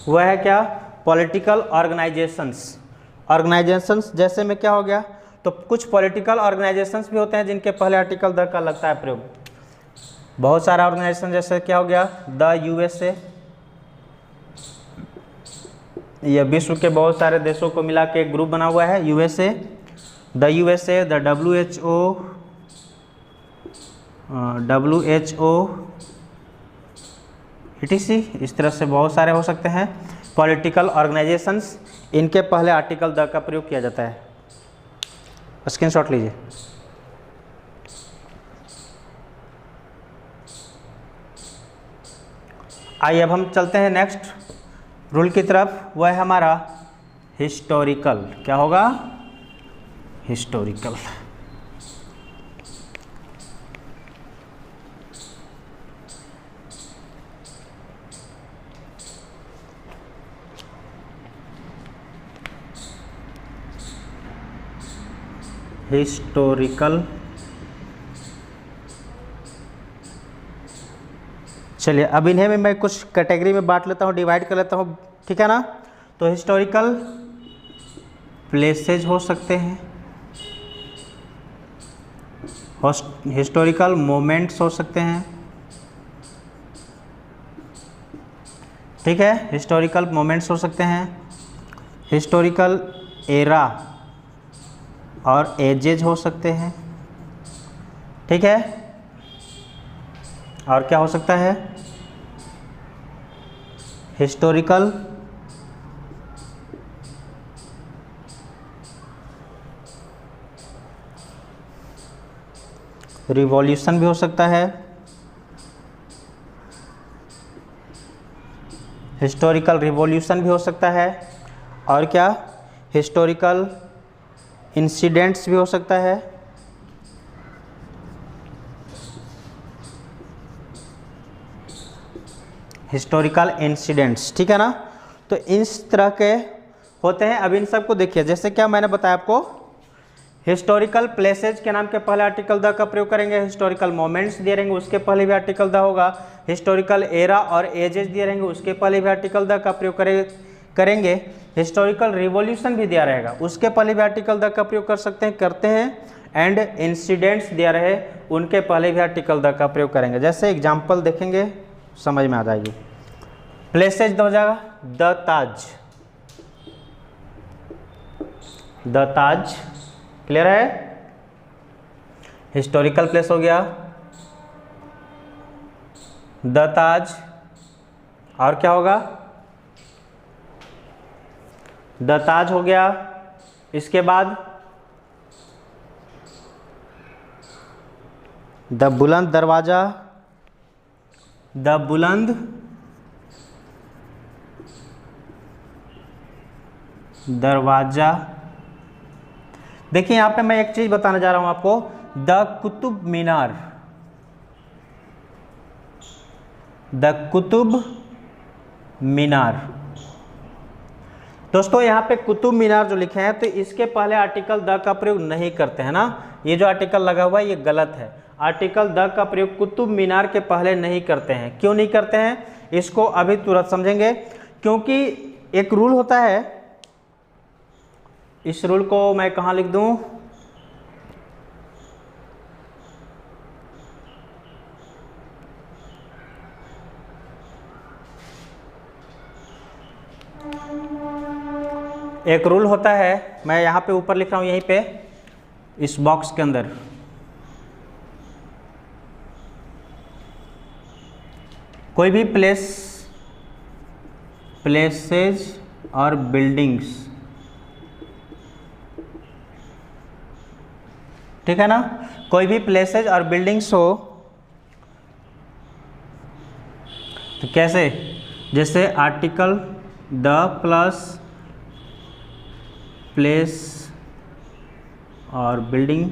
वह है क्या, पॉलिटिकल ऑर्गेनाइजेशंस। ऑर्गेनाइजेशंस जैसे में क्या हो गया, तो कुछ पॉलिटिकल ऑर्गेनाइजेशंस भी होते हैं जिनके पहले आर्टिकल द का लगता है प्रयोग। बहुत सारा ऑर्गेनाइजेशन जैसे क्या हो गया, द यूएसए, यह विश्व के बहुत सारे देशों को मिला के एक ग्रुप बना हुआ है USA, the USA, the WHO etc। इस तरह से बहुत सारे हो सकते हैं पॉलिटिकल ऑर्गेनाइजेशंस, इनके पहले आर्टिकल द का प्रयोग किया जाता है। स्क्रीनशॉट लीजिए। आइए अब हम चलते हैं नेक्स्ट रूल की तरफ, वह है हमारा हिस्टोरिकल। क्या होगा, हिस्टोरिकल। हिस्टोरिकल, चलिए अब इन्हें में मैं कुछ कैटेगरी में बांट लेता हूँ, डिवाइड कर लेता हूँ, ठीक है ना। तो हिस्टोरिकल प्लेसेज हो सकते हैं, हिस्टोरिकल मोमेंट्स हो सकते हैं, ठीक है, हिस्टोरिकल मोमेंट्स हो सकते हैं, हिस्टोरिकल एरा और एजेज हो सकते हैं, ठीक है। और क्या हो सकता है, हिस्टोरिकल रिवॉल्यूशन भी हो सकता है, हिस्टोरिकल रिवॉल्यूशन भी हो सकता है, और क्या, हिस्टोरिकल इंसिडेंट्स भी हो सकता है, हिस्टोरिकल इंसिडेंट्स, ठीक है ना। तो इस तरह के होते हैं। अब इन सबको देखिए, जैसे क्या मैंने बताया आपको, हिस्टोरिकल प्लेसेज के नाम के पहले आर्टिकल द का प्रयोग करेंगे, हिस्टोरिकल मोमेंट्स दिए रहेंगे उसके पहले भी आर्टिकल द होगा, हिस्टोरिकल एरा और एजेस दिए रहेंगे उसके पहले भी आर्टिकल द का प्रयोग करेंगे, हिस्टोरिकल रिवॉल्यूशन भी दिया रहेगा उसके पहले भी आर्टिकल द का प्रयोग कर सकते हैं, करते हैं, एंड इंसिडेंट्स दिया रहे उनके पहले भी आर्टिकल द का प्रयोग करेंगे। जैसे एग्जाम्पल देखेंगे समझ में आ जाएगी। प्लेसेज द हो जाएगा, the Taj, the Taj, clear है, हिस्टोरिकल प्लेस हो गया द ताज। और क्या होगा, द ताज हो गया, इसके बाद द बुलंद दरवाजा, द बुलंद दरवाजा। देखिए यहां पे मैं एक चीज बताने जा रहा हूं आपको, द कुतुब मीनार, द कुतुब मीनार। दोस्तों यहाँ पे कुतुब मीनार जो लिखे हैं तो इसके पहले आर्टिकल द का प्रयोग नहीं करते हैं ना, ये जो आर्टिकल लगा हुआ है ये गलत है। आर्टिकल द का प्रयोग कुतुब मीनार के पहले नहीं करते हैं। क्यों नहीं करते हैं इसको अभी तुरंत समझेंगे, क्योंकि एक रूल होता है, इस रूल को मैं कहाँ लिख दूं, एक रूल होता है, मैं यहाँ पे ऊपर लिख रहा हूँ, यहीं पे इस बॉक्स के अंदर, कोई भी प्लेसेज और बिल्डिंग्स, ठीक है ना, कोई भी प्लेसेज और बिल्डिंग्स हो तो कैसे, जैसे आर्टिकल द प्लस प्लेस और बिल्डिंग,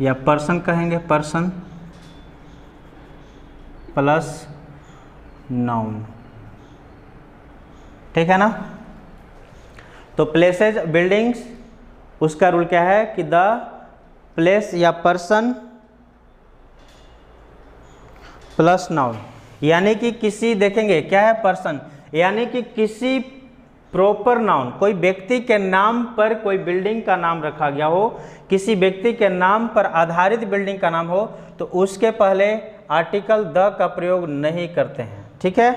या पर्सन कहेंगे, पर्सन प्लस नाउन, ठीक है ना। तो प्लेसेज बिल्डिंग्स, उसका रूल क्या है कि द प्लेस या पर्सन प्लस नाउन, यानी कि किसी, देखेंगे क्या है पर्सन, यानी कि किसी प्रॉपर नाउन, कोई व्यक्ति के नाम पर कोई बिल्डिंग का नाम रखा गया हो, किसी व्यक्ति के नाम पर आधारित बिल्डिंग का नाम हो, तो उसके पहले आर्टिकल द का प्रयोग नहीं करते हैं, ठीक है,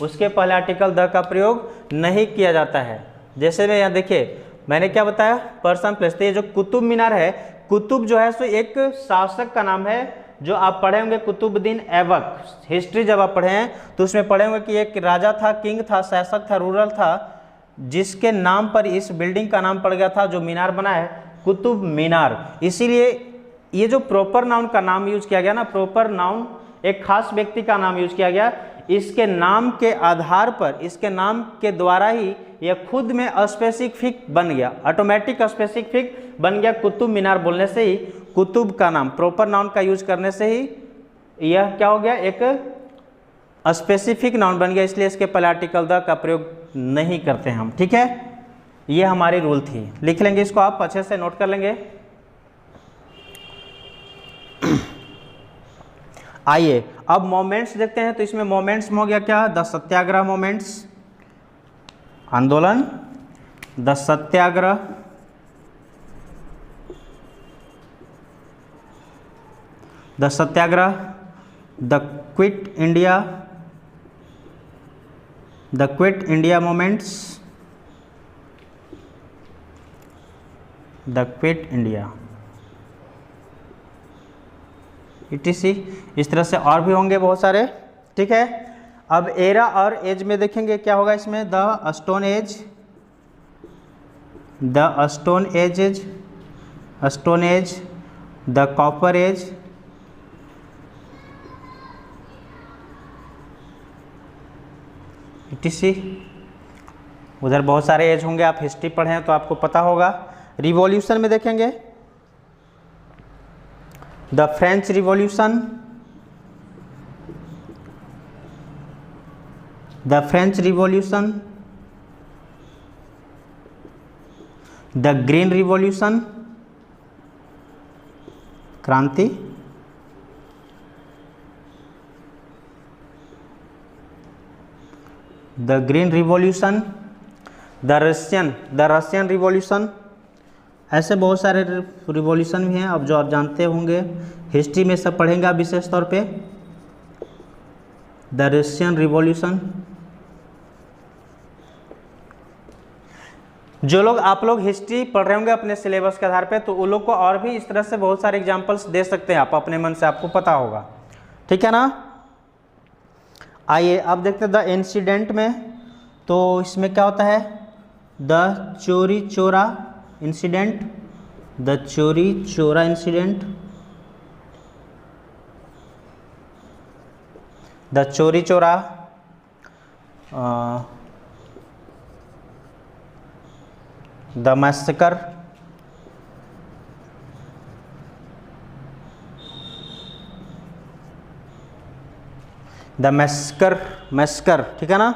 उसके पहले आर्टिकल द का प्रयोग नहीं किया जाता है। जैसे मैं यहाँ देखिए, मैंने क्या बताया, पर्सन प्लेस, तो ये जो कुतुब मीनार है, कुतुब जो है सो एक शासक का नाम है, जो आप पढ़े होंगे कुतुबुद्दीन ऐबक, हिस्ट्री जब आप पढ़े हैं तो उसमें पढ़े होंगे कि एक राजा था, किंग था, शासक था, रूरल था, जिसके नाम पर इस बिल्डिंग का नाम पड़ गया था, जो मीनार बना है कुतुब मीनार। इसीलिए ये जो प्रॉपर नाउन का नाम यूज किया गया ना, प्रॉपर नाउन एक खास व्यक्ति का नाम यूज किया गया, इसके नाम के आधार पर, इसके नाम के द्वारा ही यह खुद में स्पेसिफिक बन गया, ऑटोमेटिक स्पेसिफिक बन गया, कुतुब मीनार बोलने से ही, कुतुब का नाम प्रॉपर नाउन का यूज करने से ही यह क्या हो गया, एक स्पेसिफिक नाउन बन गया, इसलिए इसके पहले आर्टिकल द का प्रयोग नहीं करते हम, ठीक है। ये हमारी रूल थी, लिख लेंगे इसको, आप अच्छे से नोट कर लेंगे। आइए अब मोमेंट्स देखते हैं, तो इसमें मोमेंट्स में हो गया क्या, द सत्याग्रह मोमेंट्स, आंदोलन, the Satyagraha, the Satyagraha, the quit India, the quit India moments, the quit India, ETC, इस तरह से और भी होंगे बहुत सारे, ठीक है। अब एरा और एज में देखेंगे क्या होगा इसमें, the stone age, the stone age, stone age, the copper age, ETC, उधर बहुत सारे एज होंगे, आप हिस्ट्री पढ़े हैं तो आपको पता होगा। रिवॉल्यूशन में देखेंगे the French revolution, the French revolution, the green revolution, क्रांति, the green revolution, the Russian revolution, ऐसे बहुत सारे रिवॉल्यूशन भी हैं, अब जो आप जानते होंगे, हिस्ट्री में सब पढ़ेंगे विशेष तौर पे। द रशियन रिवॉल्यूशन, जो लोग आप लोग हिस्ट्री पढ़ रहे होंगे अपने सिलेबस के आधार पे, तो उन लोग को और भी इस तरह से बहुत सारे एग्जाम्पल्स दे सकते हैं आप अपने मन से, आपको पता होगा, ठीक है ना। आइए अब देखते हैं द इंसिडेंट में, तो इसमें क्या होता है, द चोरी चोरा इंसिडेंट, द चोरी चोरा इंसिडेंट, द चोरी चोरा, द मैसेकर, द मैस्कर, ठीक है ना,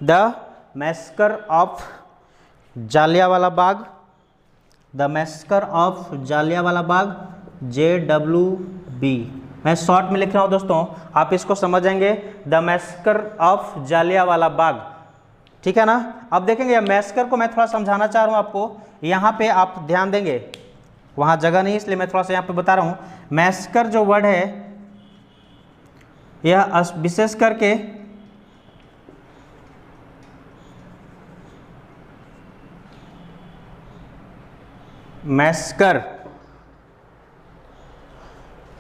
the massacre of Jallianwala Bagh, the massacre of Jallianwala Bagh, JWB, मैं शॉर्ट में लिख रहा हूँ दोस्तों, आप इसको समझेंगे, the massacre of Jallianwala Bagh, ठीक है ना। अब देखेंगे मैस्कर को मैं थोड़ा समझाना चाह रहा हूँ आपको, यहाँ पे आप ध्यान देंगे, वहाँ जगह नहीं इसलिए मैं थोड़ा सा यहाँ पे बता रहा हूँ। मैस्कर जो वर्ड है यह विशेष करके मैस्कर,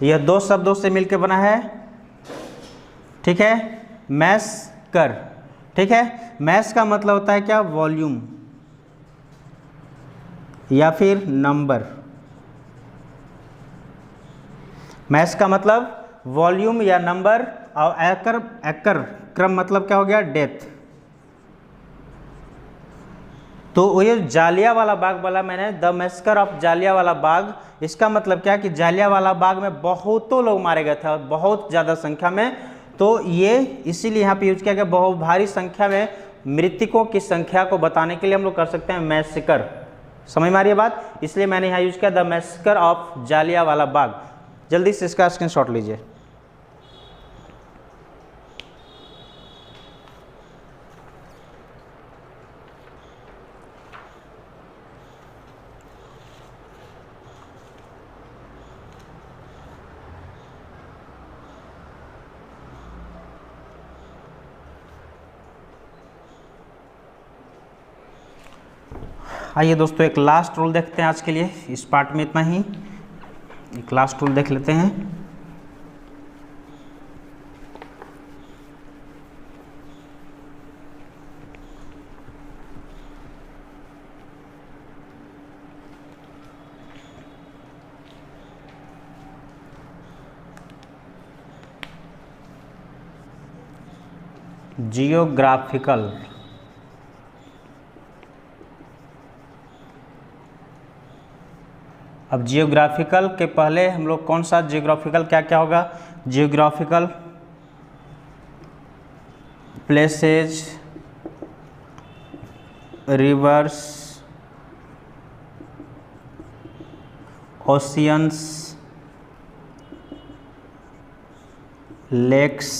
यह दो शब्दों से मिलकर बना है, ठीक है, मैस्कर, ठीक है। मैस का मतलब होता है क्या, वॉल्यूम या फिर नंबर। मैस का मतलब वॉल्यूम या नंबर, और एकर, एकर क्रम मतलब क्या हो गया, डेथ। तो ये जालियांवाला बाग वाला मैंने, the massacre of Jallianwala Bagh, इसका मतलब क्या कि जालियांवाला बाग में बहुतों लोग मारे गए थे, बहुत ज़्यादा संख्या में। तो ये इसीलिए यहाँ पे यूज किया गया, बहुत भारी संख्या में मृतकों की संख्या को बताने के लिए हम लोग कर सकते हैं मैसेकर। समझ में आ रही है बात, इसलिए मैंने यहाँ यूज किया the massacre of Jallianwala Bagh. जल्दी से इसका स्क्रीनशॉट लीजिए। आइए दोस्तों एक लास्ट रूल देखते हैं आज के लिए, इस पार्ट में इतना ही। एक लास्ट रूल देख लेते हैं। जियोग्राफिकल, अब जियोग्राफिकल के पहले हम लोग कौन सा जियोग्राफिकल क्या क्या होगा, geographical places, rivers, oceans, lakes,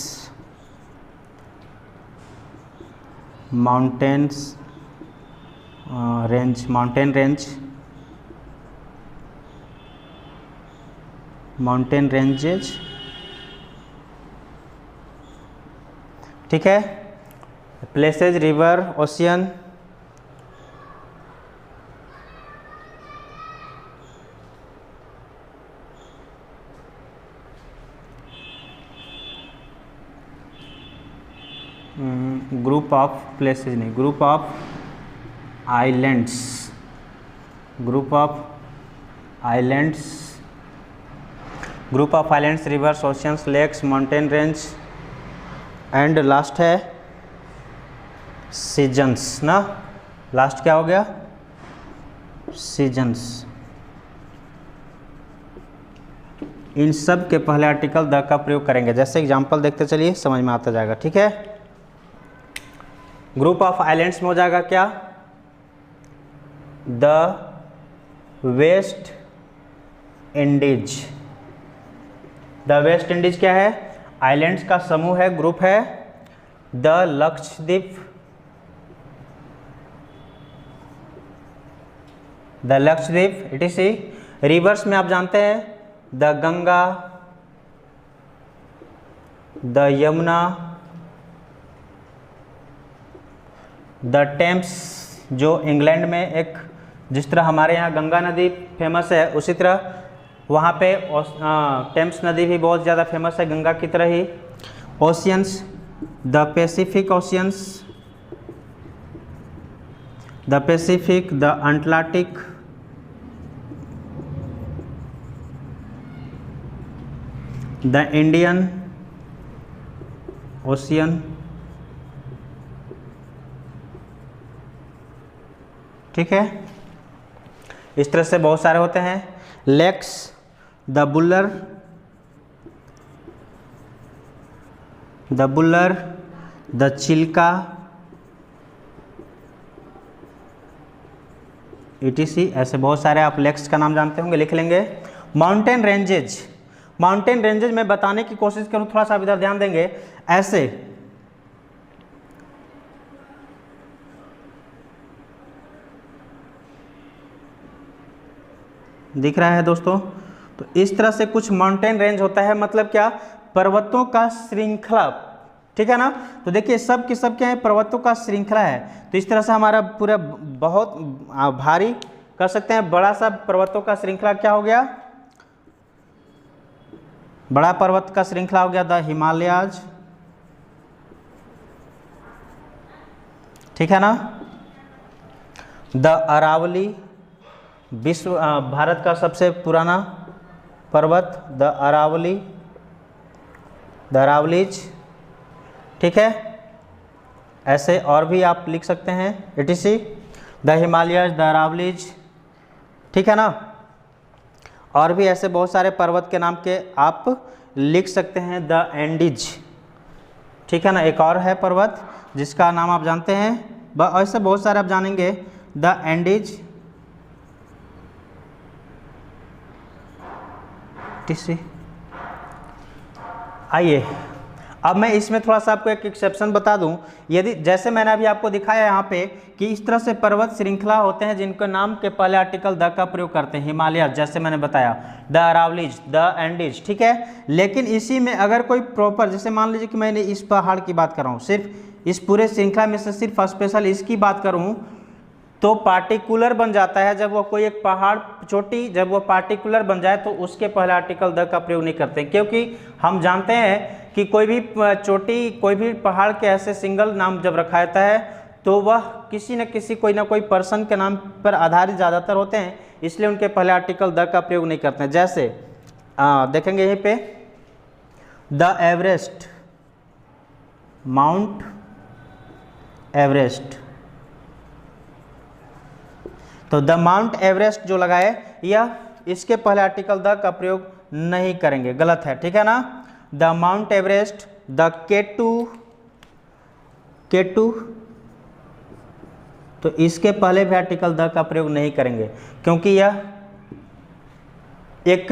mountains, range, mountain range, mountain ranges, ठीक है, places, river, ocean, group of places नहीं, group of islands, group of islands, group of islands, rivers, oceans, lakes, mountain range, and last है seasons ना। Last क्या हो गया, seasons. इन सब के पहले आर्टिकल द का प्रयोग करेंगे। जैसे एग्जांपल देखते चलिए, समझ में आता जाएगा, ठीक है। ग्रुप ऑफ आइलैंड्स में हो जाएगा क्या, the West Indies. The West Indies क्या है, आइलैंड्स का समूह है, ग्रुप है। The Lakshadweep, the Lakshadweep it is. Rivers में आप जानते हैं the Ganga, the Yamuna, the Thames, जो इंग्लैंड में एक, जिस तरह हमारे यहाँ गंगा नदी फेमस है उसी तरह वहाँ पे टेम्स नदी भी बहुत ज़्यादा फेमस है गंगा की तरह ही। Oceans, the Pacific oceans, the Pacific, the Atlantic, the Indian ocean, ठीक है। इस तरह से बहुत सारे होते हैं। Lakes, the Wular, the Chilka, ETC, ऐसे बहुत सारे आप लेक्स का नाम जानते होंगे, लिख लेंगे। माउंटेन रेंजेज, माउंटेन रेंजेज में बताने की कोशिश करूँ, थोड़ा सा इधर ध्यान देंगे, ऐसे दिख रहा है दोस्तों। तो इस तरह से कुछ माउंटेन रेंज होता है, मतलब क्या, पर्वतों का श्रृंखला, ठीक है ना। तो देखिए सब के सब क्या है, पर्वतों का श्रृंखला है। तो इस तरह से हमारा पूरा बहुत भारी कर सकते हैं, बड़ा सा पर्वतों का श्रृंखला क्या हो गया, बड़ा पर्वत का श्रृंखला हो गया द हिमालयाज, ठीक है ना। द अरावली, विश्व भारत का सबसे पुराना पर्वत द अरावलीज, ठीक है। ऐसे और भी आप लिख सकते हैं, etc, the Himalayas, the Aravallis, ठीक है ना। और भी ऐसे बहुत सारे पर्वत के नाम के आप लिख सकते हैं, द एंडीज, ठीक है ना। एक और है पर्वत जिसका नाम आप जानते हैं, ऐसे बहुत सारे आप जानेंगे, द एंडीज, आइए अब मैं इसमें थोड़ा सा आपको एक एक्सेप्शन बता दूं। यदि जैसे मैंने अभी आपको दिखाया यहाँ पे कि इस तरह से पर्वत श्रृंखला होते हैं जिनके नाम के पहले आर्टिकल द का प्रयोग करते हैं, हिमालय जैसे मैंने बताया, द अरावलीज, द एंडीज, ठीक है। लेकिन इसी में अगर कोई प्रॉपर, जैसे मान लीजिए कि मैंने इस पहाड़ की बात कर रहा हूँ, सिर्फ इस पूरे श्रृंखला में से सिर्फ स्पेशल इसकी बात करूँ तो पार्टिकुलर बन जाता है। जब वो कोई एक पहाड़ चोटी जब वो पार्टिकुलर बन जाए तो उसके पहले आर्टिकल द का प्रयोग नहीं करते, क्योंकि हम जानते हैं कि कोई भी चोटी, कोई भी पहाड़ के ऐसे सिंगल नाम जब रखा जाता है तो वह किसी न किसी कोई ना कोई पर्सन के नाम पर आधारित ज़्यादातर होते हैं, इसलिए उनके पहले आर्टिकल द का प्रयोग नहीं करते हैं। जैसे देखेंगे यहीं पे, द एवरेस्ट, माउंट एवरेस्ट, तो द माउंट एवरेस्ट जो लगाए यह इसके पहले आर्टिकल द का प्रयोग नहीं करेंगे, गलत है, ठीक है ना। द माउंट एवरेस्ट, द केटू, तो इसके पहले भी आर्टिकल द का प्रयोग नहीं करेंगे, क्योंकि यह एक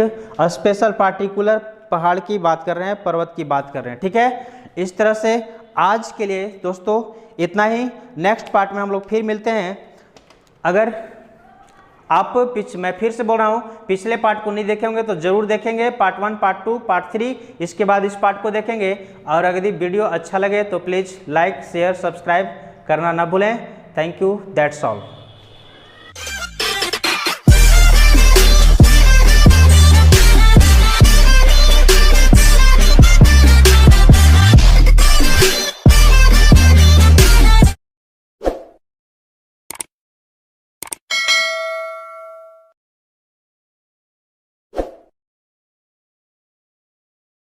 स्पेशल पार्टिकुलर पहाड़ की बात कर रहे हैं, पर्वत की बात कर रहे हैं, ठीक है। इस तरह से आज के लिए दोस्तों इतना ही। नेक्स्ट पार्ट में हम लोग फिर मिलते हैं। अगर आप मैं फिर से बोल रहा हूँ, पिछले पार्ट को नहीं देखे होंगे तो जरूर देखेंगे, पार्ट 1, पार्ट 2, पार्ट 3, इसके बाद इस पार्ट को देखेंगे। और अगर वीडियो अच्छा लगे तो प्लीज़ लाइक, शेयर, सब्सक्राइब करना ना भूलें। Thank you, that's all.